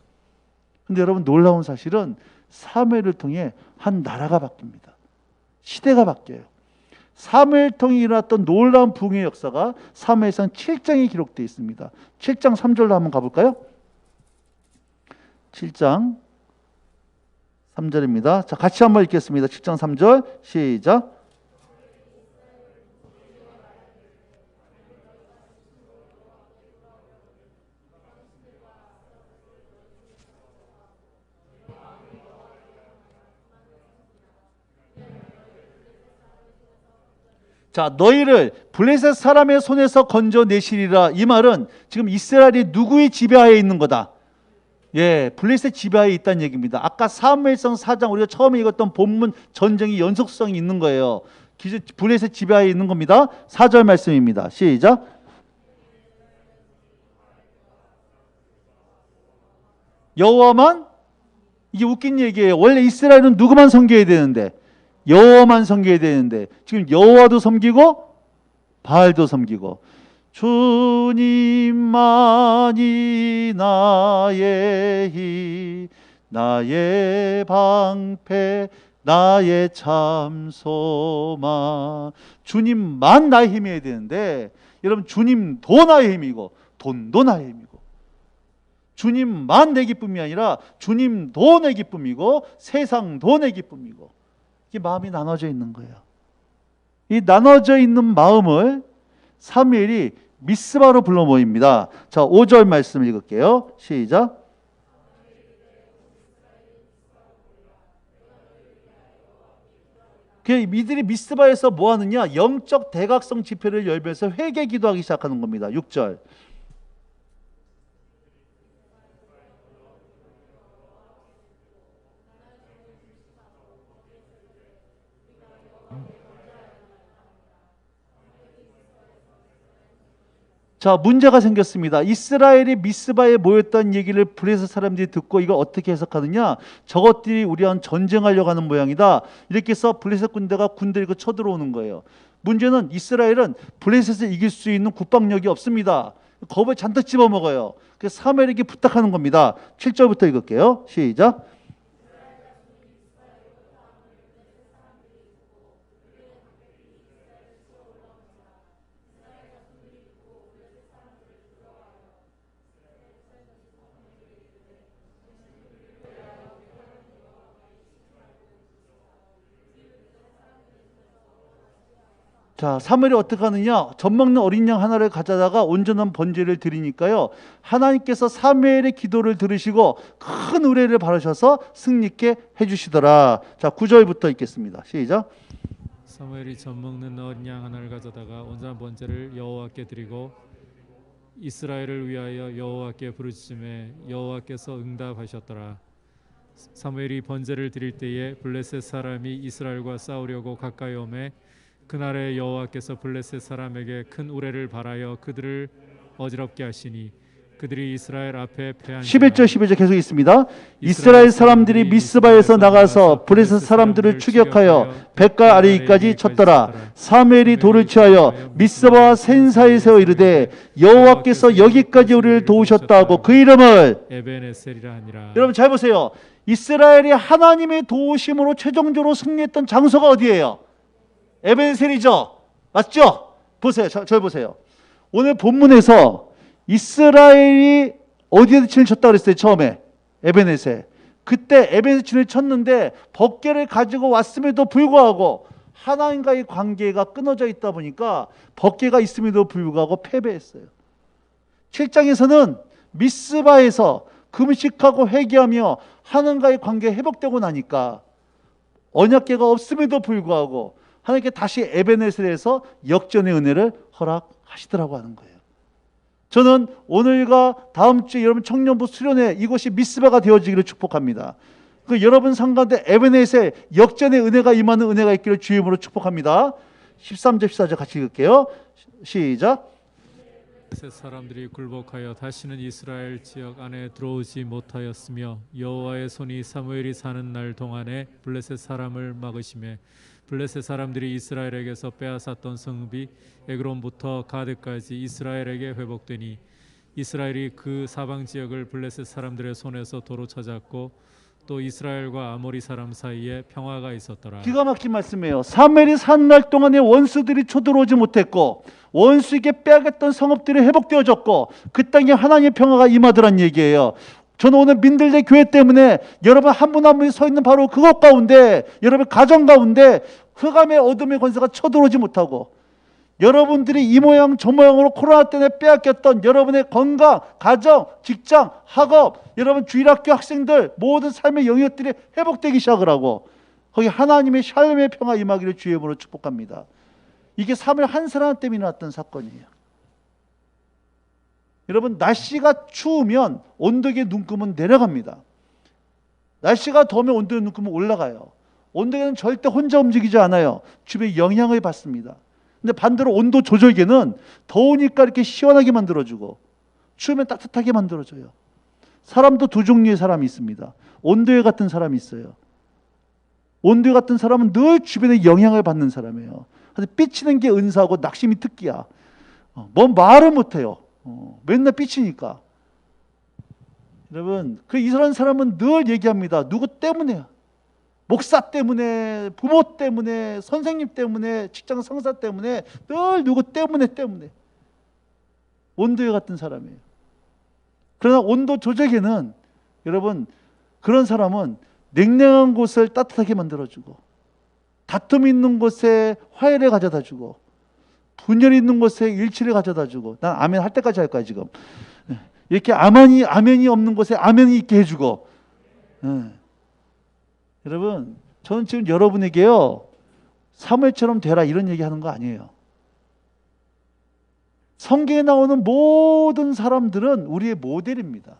근데 여러분 놀라운 사실은 사무엘을 통해 한 나라가 바뀝니다. 시대가 바뀌어요. 사무엘 통해 일어났던 놀라운 부흥의 역사가 사무엘상 7장에 기록되어 있습니다. 7장 3절로 한번 가볼까요? 7장 3절입니다. 자, 같이 한번 읽겠습니다. 7장 3절 시작. 자, 너희를 블레셋 사람의 손에서 건져내시리라. 이 말은 지금 이스라엘이 누구의 지배하에 있는 거다? 예, 블레셋 지배하에 있다는 얘기입니다. 아까 사무엘상 4장 우리가 처음에 읽었던 본문 전쟁이 연속성이 있는 거예요. 블레셋 지배하에 있는 겁니다. 4절 말씀입니다. 시작. 여호와만, 이게 웃긴 얘기예요. 원래 이스라엘은 누구만 섬겨야 되는데, 여호와만 섬겨야 되는데 지금 여호와도 섬기고 바알도 섬기고, 주님만이 나의 힘, 나의 방패, 나의 참 소망. 주님만 나의 힘이어야 되는데, 여러분 주님도 나의 힘이고 돈도 나의 힘이고, 주님만 내 기쁨이 아니라 주님도 내 기쁨이고 세상도 내 기쁨이고, 이게 마음이 나눠져 있는 거예요. 이 나눠져 있는 마음을 사무엘이 미스바로 불러 모입니다. 자, 5절 말씀 읽을게요. 시작. 이들이 미스바에서 뭐 하느냐? 영적 대각성 집회를 열면서 회개 기도하기 시작하는 겁니다. 6절. 자, 문제가 생겼습니다. 이스라엘이 미스바에 모였다는 얘기를 블레셋 사람들이 듣고 이걸 어떻게 해석하느냐? 저것들이 우리랑 전쟁하려고 하는 모양이다. 이렇게 해서 블레셋 군대가 군대를 쳐들어오는 거예요. 문제는 이스라엘은 블레셋을 이길 수 있는 국방력이 없습니다. 겁을 잔뜩 집어먹어요. 그래서 사무엘에게 부탁하는 겁니다. 7절부터 읽을게요. 시작. 자, 사무엘이 어떻게 하느냐? 젖먹는 어린 양 하나를 가져다가 온전한 번제를 드리니까요, 하나님께서 사무엘의 기도를 들으시고 큰 의뢰를 바라셔서 승리케 해주시더라. 자, 9절부터 읽겠습니다. 시작. 사무엘이 젖먹는 어린 양 하나를 가져다가 온전한 번제를 여호와께 드리고 이스라엘을 위하여 여호와께 부르짖음에 여호와께서 응답하셨더라. 사무엘이 번제를 드릴 때에 블레셋 사람이 이스라엘과 싸우려고 가까이 오매 그날에 여호와께서 블레셋 사람에게 큰 우레를 발하여 그들을 어지럽게 하시니 그들이 이스라엘 앞에 패한 11절 12절 계속 있습니다. 이스라엘 사람들이 미스바에서 나가서 블레셋 사람들을 추격하여 벳가 아래이까지 쳤더라. 사무엘이 돌을 취하여 미스바와 센사에 세워 이르되 여호와께서 여기까지 우리를 도우셨다 하고 그 이름을 에벤에셀이라 하니라. 여러분 잘 보세요. 이스라엘이 하나님의 도우심으로 최종적으로 승리했던 장소가 어디예요? 에벤셀이죠. 맞죠? 보세요. 저 보세요. 오늘 본문에서 이스라엘이 어디에서 진을 쳤다 그랬어요? 처음에 에벤에셀. 그때 에벤에셀 진을 쳤는데 번개를 가지고 왔음에도 불구하고 하나님과의 관계가 끊어져 있다 보니까 번개가 있음에도 불구하고 패배했어요. 7장에서는 미스바에서 금식하고 회개하며 하나님과의 관계가 회복되고 나니까 언약궤가 없음에도 불구하고 하나님께 다시 에벤에셀에서 역전의 은혜를 허락하시더라고 하는 거예요. 저는 오늘과 다음 주에 여러분 청년부 수련회 이곳이 미스바가 되어지기를 축복합니다. 그 여러분 삶 가운데 에벤에셀 역전의 은혜가 임하는 은혜가 있기를 주의 이름으로 축복합니다. 13절 14절 같이 읽을게요. 시작. 블레셋 사람들이 굴복하여 다시는 이스라엘 지역 안에 들어오지 못하였으며 여호와의 손이 사무엘이 사는 날 동안에 블레셋 사람을 막으시매 블레셋 사람들이 이스라엘에게서 빼앗았던 성읍이 에그론부터 가드까지 이스라엘에게 회복되니 이스라엘이 그 사방 지역을 블레셋 사람들의 손에서 도로 찾았고 또 이스라엘과 아모리 사람 사이에 평화가 있었더라. 기가 막힌 말씀이에요. 사무엘이 산 날 동안에 원수들이 쳐들어오지 못했고 원수에게 빼앗겼던 성읍들이 회복되어졌고 그 땅에 하나님의 평화가 임하더란 얘기예요. 저는 오늘 민들레 교회 때문에 여러분 한 분 한 분이 서 있는 바로 그것 가운데 여러분 가정 가운데 흑암의 어둠의 권세가 쳐들어오지 못하고 여러분들이 이 모양 저 모양으로 코로나 때문에 빼앗겼던 여러분의 건강, 가정, 직장, 학업, 여러분 주일학교 학생들 모든 삶의 영역들이 회복되기 시작을 하고 거기 하나님의 샬롬의 평화 임하기를 주의 이름으로 축복합니다. 이게 사무엘 한 사람 때문에 났던 사건이에요. 여러분 날씨가 추우면 온도계 눈금은 내려갑니다. 날씨가 더우면 온도계 눈금은 올라가요. 온도계는 절대 혼자 움직이지 않아요. 주변에 영향을 받습니다. 근데 반대로 온도 조절계는 더우니까 이렇게 시원하게 만들어주고 추우면 따뜻하게 만들어줘요. 사람도 두 종류의 사람이 있습니다. 온도계 같은 사람이 있어요. 온도계 같은 사람은 늘 주변에 영향을 받는 사람이에요. 그래서 삐치는 게 은사하고 낙심이 특기야. 뭔 말을 못해요. 맨날 삐치니까. 여러분, 이런 사람은 늘 얘기합니다. 누구 때문에? 목사 때문에, 부모 때문에, 선생님 때문에, 직장 상사 때문에, 늘 누구 때문에. 온도계 같은 사람이에요. 그러나 온도 조절계는 여러분 그런 사람은 냉랭한 곳을 따뜻하게 만들어주고 다툼이 있는 곳에 화해를 가져다주고 분열이 있는 곳에 일치를 가져다주고 난 아멘 할 때까지 할 거야 지금. 이렇게 아멘이 없는 곳에 아멘이 있게 해주고. 여러분 저는 지금 여러분에게요 사무엘처럼 되라 이런 얘기하는 거 아니에요. 성경에 나오는 모든 사람들은 우리의 모델입니다.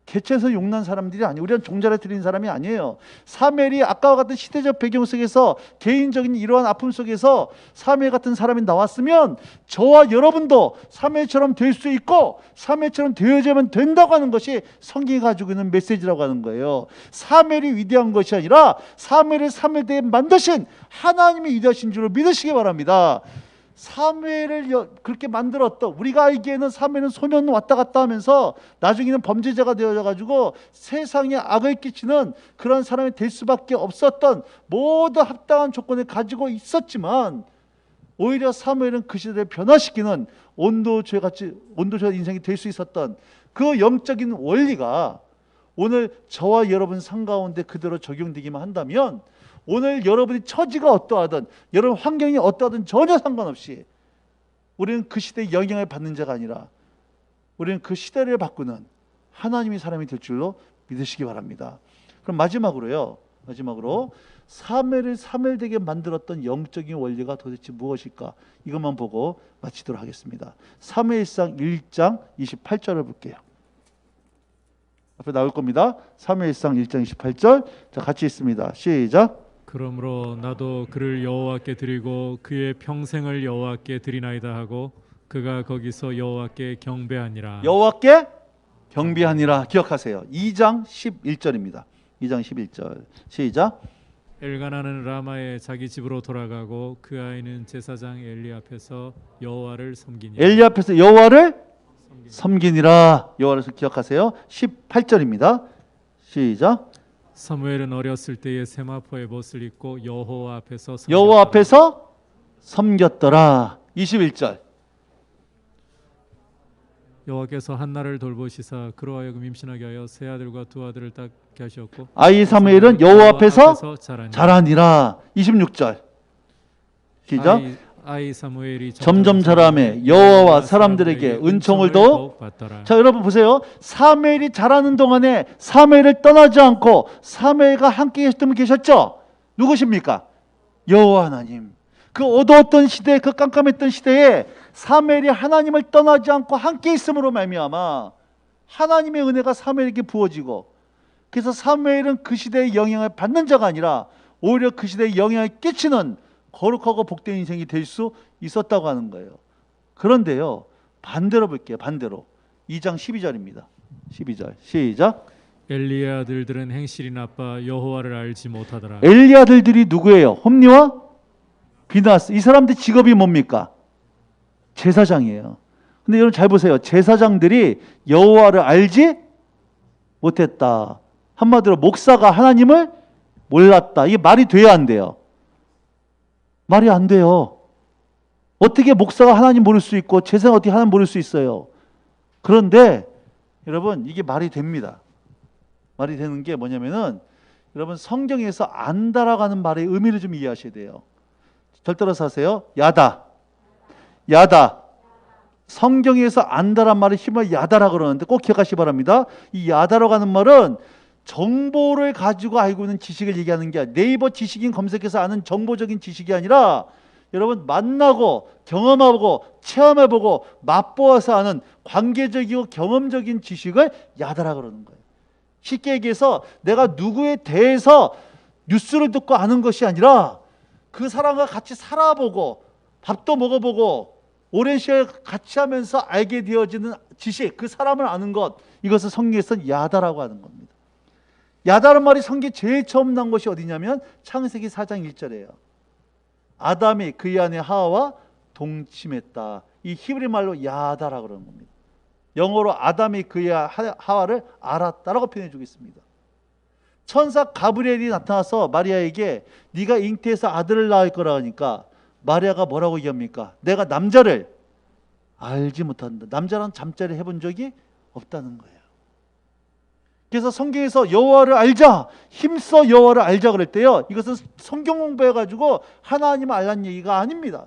개체에서 용난 사람들이 아니에요. 우리는 종자를 드린 사람이 아니에요. 사무엘이 아까와 같은 시대적 배경 속에서 개인적인 이러한 아픔 속에서 사무엘 같은 사람이 나왔으면 저와 여러분도 사무엘처럼 될 수 있고 사무엘처럼 되어야만 된다고 하는 것이 성경이 가지고 있는 메시지라고 하는 거예요. 사무엘이 위대한 것이 아니라 사무엘을 사무엘대에 만드신 하나님이 위대하신 줄을 믿으시기 바랍니다. 사무엘을 그렇게 만들었던 우리가 알기에는 사무엘은 소년 왔다 갔다 하면서 나중에는 범죄자가 되어가지고 세상에 악을 끼치는 그런 사람이 될 수밖에 없었던 모두 합당한 조건을 가지고 있었지만 오히려 사무엘은 그 시대를 변화시키는 온도주의 인생이 될 수 있었던 그 영적인 원리가 오늘 저와 여러분 삶 가운데 그대로 적용되기만 한다면 오늘 여러분의 처지가 어떠하든 여러분 환경이 어떠하든 전혀 상관없이 우리는 그 시대의 영향을 받는 자가 아니라 우리는 그 시대를 바꾸는 하나님의 사람이 될 줄로 믿으시기 바랍니다. 그럼 마지막으로 사무엘을 사무엘되게 만들었던 영적인 원리가 도대체 무엇일까? 이것만 보고 마치도록 하겠습니다. 사무엘상 1장 28절을 볼게요. 앞에 나올 겁니다. 사무엘상 1장 28절. 자, 같이 있습니다. 시작. 그러므로 나도 그를 여호와께 드리고 그의 평생을 여호와께 드리나이다 하고 그가 거기서 여호와께 경배하니라. 여호와께 경배하니라. 기억하세요. 2장 11절입니다. 2장 11절. 시작. 엘가나는 라마에 자기 집으로 돌아가고 그 아이는 제사장 엘리 앞에서 여호와를 섬기니라. 엘리 앞에서 여호와를 섬기니라. 여호와를 기억하세요. 18절입니다. 시작. 사무엘은 어렸을 때에 세마포의 벗을 입고 여호와 앞에서 여호와 앞에서 섬겼더라. 21절. 여호와께서 한나를 돌보시사 그로 하여금 임신하게 하여 세 아들과 두 아들을 낳게 하셨고 아이 사무엘은 여호와 앞에서 자라니라. 자라니라. 26절. 시작. 아이 사무엘이 점점 자라매 여호와와 사람들에게 은총을 더욱 받더라. 자, 여러분 보세요. 사무엘이 자라는 동안에 사무엘을 떠나지 않고 사무엘과 함께 계셨던 분 계셨죠? 누구십니까? 여호와 하나님. 그 어두웠던 시대, 그 깜깜했던 시대에 사무엘이 하나님을 떠나지 않고 함께 있음으로 말미암아 하나님의 은혜가 사무엘에게 부어지고, 그래서 사무엘은 그 시대의 영향을 받는 자가 아니라 오히려 그 시대의 영향을 끼치는 거룩하고 복된 인생이 될 수 있었다고 하는 거예요. 그런데요, 반대로 볼게요. 반대로 2장 12절입니다. 12절 시작. 엘리의 아들들은 행실이 나빠 여호와를 알지 못하더라. 엘리 아들들이 누구예요? 홈리와 비나스. 이 사람들 직업이 뭡니까? 제사장이에요. 근데 여러분 잘 보세요. 제사장들이 여호와를 알지 못했다. 한마디로 목사가 하나님을 몰랐다. 이게 말이 돼야 안 돼요? 말이 안 돼요. 어떻게 목사가 하나님 모를 수 있고 제사가 어떻게 하나님 모를 수 있어요? 그런데 여러분 이게 말이 됩니다. 말이 되는 게 뭐냐면은 여러분 성경에서 안다라고 하는 말의 의미를 좀 이해하셔야 돼요. 절대로 사세요. 야다. 성경에서 안다란 말의 힘을 야다라 그러는데 꼭 기억하시기 바랍니다. 이 야다라고 하는 말은 정보를 가지고 알고 있는 지식을 얘기하는 게 아니라 네이버 지식인 검색해서 아는 정보적인 지식이 아니라 여러분 만나고 경험하고 체험해보고 맛보아서 아는 관계적이고 경험적인 지식을 야다라 그러는 거예요. 쉽게 얘기해서 내가 누구에 대해서 뉴스를 듣고 아는 것이 아니라 그 사람과 같이 살아보고 밥도 먹어보고 오랜 시간 같이 하면서 알게 되어지는 지식, 그 사람을 아는 것, 이것을 성경에서 야다라고 하는 겁니다. 야다는 말이 성경에 제일 처음 나온 것이 어디냐면 창세기 4장 1절이에요. 아담이 그의 아내 하와와 동침했다. 이 히브리 말로 야다라고 그러는 겁니다. 영어로 아담이 그의 하와를 알았다라고 표현해 주겠습니다. 천사 가브리엘이 나타나서 마리아에게 네가 잉태해서 아들을 낳을 거라 하니까 마리아가 뭐라고 얘기합니까? 내가 남자를 알지 못한다. 남자랑 잠자리 해본 적이 없다는 거예요. 그래서 성경에서 여호와를 알자, 힘써 여호와를 알자 그럴 때요, 이것은 성경 공부해가지고 하나님을 알라는 얘기가 아닙니다.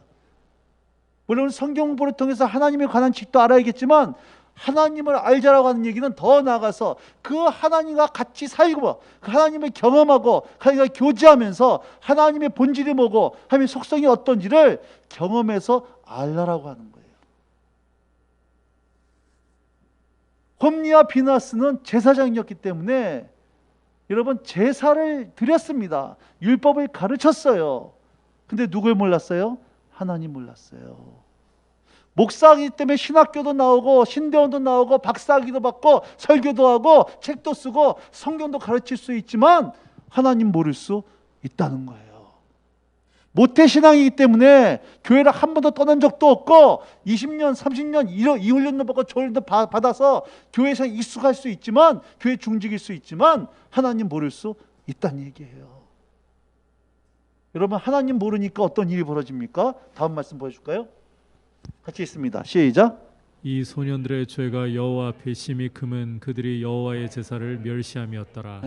물론 성경 공부를 통해서 하나님에 관한 지식도 알아야겠지만 하나님을 알자라고 하는 얘기는 더 나아가서 그 하나님과 같이 살고 그 하나님을 경험하고 하나님과 교제하면서 하나님의 본질이 뭐고 하나님의 속성이 어떤지를 경험해서 알라라고 하는 거예요. 홈리와 비나스는 제사장이었기 때문에 여러분 제사를 드렸습니다. 율법을 가르쳤어요. 근데 누굴 몰랐어요? 하나님 몰랐어요. 목사이기 때문에 신학교도 나오고 신대원도 나오고 박사학위도 받고 설교도 하고 책도 쓰고 성경도 가르칠 수 있지만 하나님 모를 수 있다는 거예요. 모태신앙이기 때문에 교회를 한 번도 떠난 적도 없고 20년, 30년 이 훈련도 받고 저 훈련도 받아서 교회에서 익숙할 수 있지만 교회 중직일 수 있지만 하나님 모를 수 있다는 얘기예요. 여러분 하나님 모르니까 어떤 일이 벌어집니까? 다음 말씀 보여줄까요? 같이 있습니다. 시작. 이 소년들의 죄가 여호와 앞에 심히 금은 그들이 여호와의 제사를 멸시함이었더라.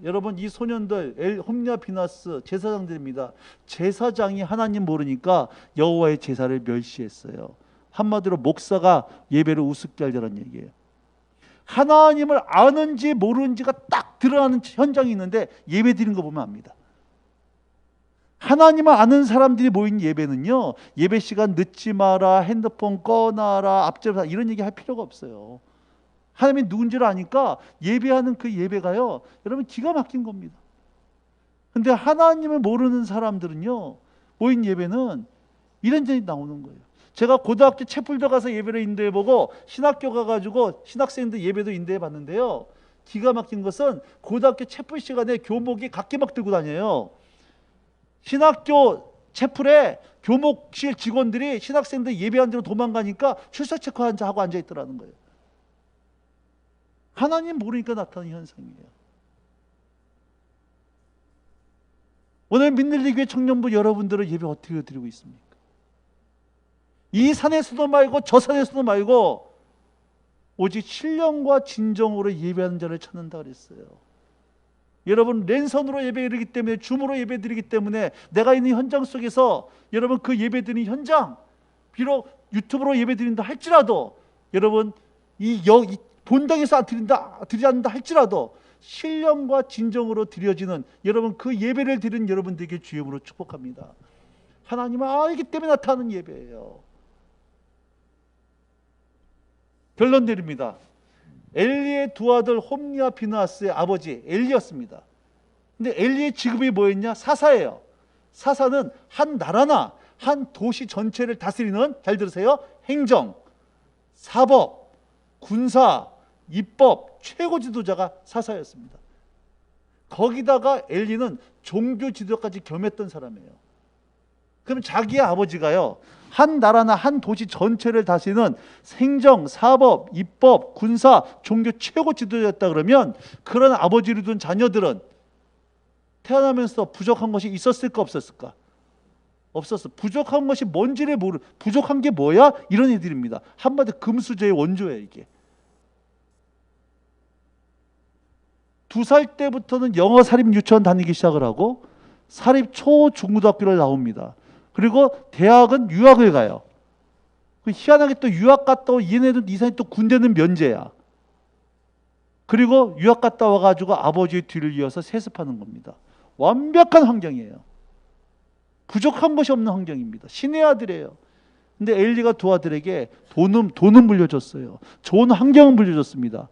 여러분 이 소년들 홈리아 비나스 제사장들입니다. 제사장이 하나님 모르니까 여호와의 제사를 멸시했어요. 한마디로 목사가 예배를 우습게 하려는 얘기예요. 하나님을 아는지 모르는지가 딱 드러나는 현장이 있는데 예배 드리는 거 보면 압니다. 하나님을 아는 사람들이 모인 예배는요, 예배 시간 늦지 마라, 핸드폰 꺼놔라, 앞제사 이런 얘기 할 필요가 없어요. 하나님이 누군지를 아니까 예배하는 그 예배가요, 여러분 기가 막힌 겁니다. 근데 하나님을 모르는 사람들은요, 모인 예배는 이런 점이 나오는 거예요. 제가 고등학교 채플 들어가서 예배를 인도해보고 신학교 가가지고 신학생들 예배도 인도해봤는데요, 기가 막힌 것은 고등학교 채플 시간에 교목이 각기막 들고 다녀요. 신학교 채플에 교목실 직원들이 신학생들 예배한 대로 도망가니까 출석 체크하고 앉아있더라는 거예요. 하나님 모르니까 나타나는 현상이에요. 오늘 민들리교회 청년부 여러분들은 예배 어떻게 드리고 있습니까? 이 산에서도 말고 저 산에서도 말고 오직 신령과 진정으로 예배하는 자를 찾는다 그랬어요. 여러분 랜선으로 예배드리기 때문에, 줌으로 예배드리기 때문에 내가 있는 현장 속에서 여러분 그 예배드리는 현장, 비록 유튜브로 예배드린다 할지라도 여러분 이 본당에서 드리지 않는다 할지라도 신령과 진정으로 드려지는 여러분 그 예배를 드리는 여러분들에게 주임으로 축복합니다. 하나님을 알기 때문에 나타나는 예배예요. 결론 내립니다. 엘리의 두 아들 홈리와 비느하스의 아버지 엘리였습니다. 근데 엘리의 직업이 뭐였냐? 사사예요. 사사는 한 나라나 한 도시 전체를 다스리는, 잘 들으세요, 행정, 사법, 군사, 입법 최고 지도자가 사사였습니다. 거기다가 엘리는 종교 지도까지 겸했던 사람이에요. 그럼 자기의 아버지가요, 한 나라나 한 도시 전체를 다스리는 행정, 사법, 입법, 군사, 종교 최고 지도자였다 그러면 그런 아버지를 둔 자녀들은 태어나면서 부족한 것이 있었을까 없었을까? 없었어. 부족한 것이 뭔지를 부족한 게 뭐야? 이런 애들입니다. 한마디 금수저의 원조예요 이게. 2살 때부터는 영어 사립 유치원 다니기 시작을 하고 사립 초 중고등학교를 나옵니다. 그리고 대학은 유학을 가요. 희한하게 또 유학 갔다 온 얘네들 이상이 또 군대는 면제야. 그리고 유학 갔다 와가지고 아버지의 뒤를 이어서 세습하는 겁니다. 완벽한 환경이에요. 부족한 것이 없는 환경입니다. 신의 아들이에요. 근데 엘리가 두 아들에게 돈은 물려줬어요. 좋은 환경은 물려줬습니다.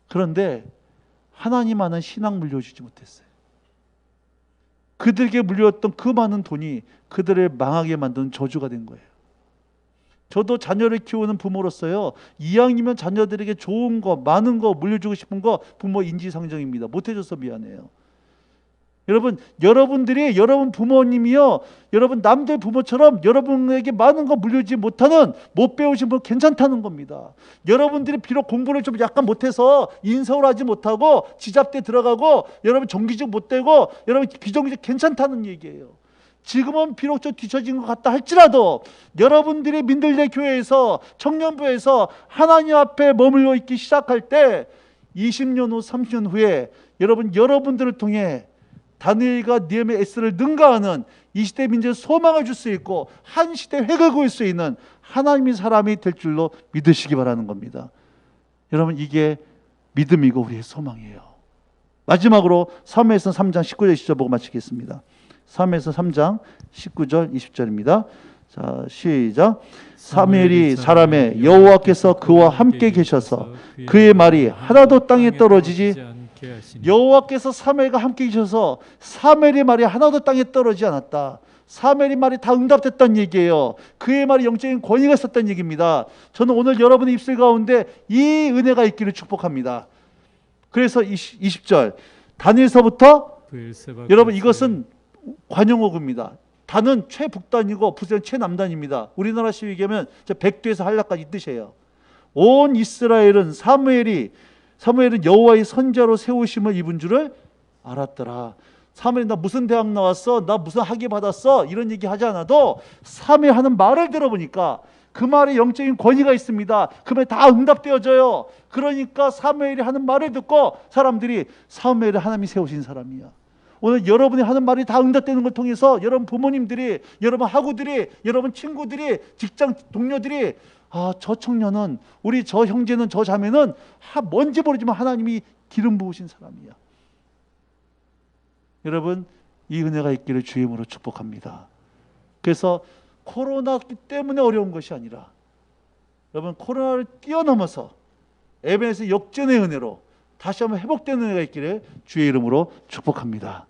그런데 하나님 아는 신앙 물려주지 못했어요. 그들에게 물려왔던 그 많은 돈이 그들을 망하게 만드는 저주가 된 거예요. 저도 자녀를 키우는 부모로서요, 이왕이면 자녀들에게 좋은 거, 많은 거 물려주고 싶은 거 부모 인지상정입니다. 못해줘서 미안해요. 여러분들이 여러분 부모님이요, 여러분 남들 부모처럼 여러분에게 많은 거 물려주지 못하는, 못 배우신 분 괜찮다는 겁니다. 여러분들이 비록 공부를 좀 약간 못해서 인서울 하지 못하고 지잡대 들어가고 여러분 정규직 못 되고 여러분 비정규직 괜찮다는 얘기예요. 지금은 비록 좀 뒤처진 것 같다 할지라도 여러분들이 민들레 교회에서, 청년부에서 하나님 앞에 머물러 있기 시작할 때 20년 후 30년 후에 여러분들을 통해 다니엘과 느헤미야 에스더를 능가하는 이 시대 민족에 소망을 줄 수 있고 한 시대 획을 그을 수 있는 하나님의 사람이 될 줄로 믿으시기 바라는 겁니다. 여러분 이게 믿음이고 우리의 소망이에요. 마지막으로 사무엘서 3장 19절 20절 보고 마치겠습니다. 사무엘서 3장 19절 20절입니다. 자, 시작. 사무엘이 사람의 여호와께서 그와 함께 계셔서 그의 말이 하나도 땅에 떨어지지, 여호와께서 사무엘과 함께 계셔서 사무엘의 말이 하나도 땅에 떨어지지 않았다. 사무엘의 말이 다 응답됐다는 얘기예요. 그의 말이 영적인 권위가 있었다는 얘기입니다. 저는 오늘 여러분의 입술 가운데 이 은혜가 있기를 축복합니다. 그래서 20절 다니엘서부터, 여러분 이것은 관용어구입니다. 단은 최북단이고 부세는 최남단입니다. 우리나라식으로 얘기하면 백두에서 한라까지 이 뜻이에요. 온 이스라엘은 사무엘은 여호와의 선자로 세우심을 입은 줄을 알았더라. 사무엘이 나 무슨 대학 나왔어? 나 무슨 학위 받았어? 이런 얘기 하지 않아도 사무엘 하는 말을 들어보니까 그 말에 영적인 권위가 있습니다. 그 말이 다 응답되어져요. 그러니까 사무엘이 하는 말을 듣고 사람들이 사무엘은 하나님이 세우신 사람이야. 오늘 여러분이 하는 말이 다 응답되는 걸 통해서 여러분 부모님들이, 여러분 학우들이, 여러분 친구들이, 직장 동료들이 저 청년은, 우리 저 형제는, 저 자매는 뭔지 모르지만 하나님이 기름 부으신 사람이야. 여러분, 이 은혜가 있기를 주의 이름으로 축복합니다. 그래서 코로나 때문에 어려운 것이 아니라 여러분, 코로나를 뛰어넘어서 에베네스 역전의 은혜로 다시 한번 회복되는 은혜가 있기를 주의 이름으로 축복합니다.